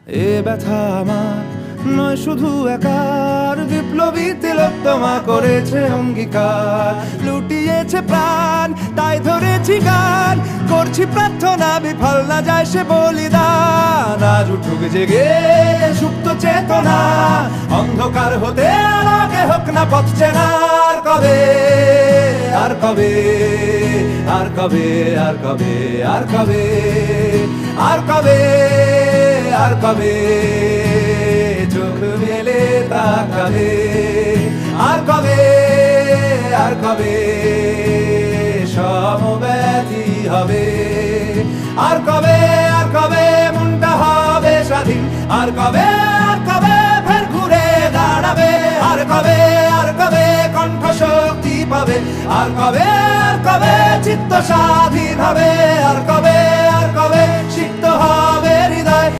এ ব্যথা আমার নয় শুধু একার, বিপ্লবী তিলোত্তমা করেছে অঙ্গীকার, লুটিয়েছে প্রাণ তাই ধরেছি গান, করছি প্রার্থনা বিফল না যায় সে বলিদান। আজ উঠুক জেগে সুপ্ত চেতনা, অন্ধকার হতে আলোকে হোক না পথ চেনা। আর কবে, আর কবে, আর কবে, আর কবে, আর কবে, আর কবে, আর কবে চোখ মেলে তাকাবে। আর কবে, আর কবে সমব্যথী হবে। আর কবে, আর কবে মনটা হবে স্বাধীন। আর কবে, আর কবে ফের ঘুরে দাঁড়াবে। আর কবে, আর কবে কণ্ঠ শক্তি পাবে। আর কবে, আর কবে চিত্ত স্বাধীন হবে। আর কবে, আর কবে সিক্ত হবে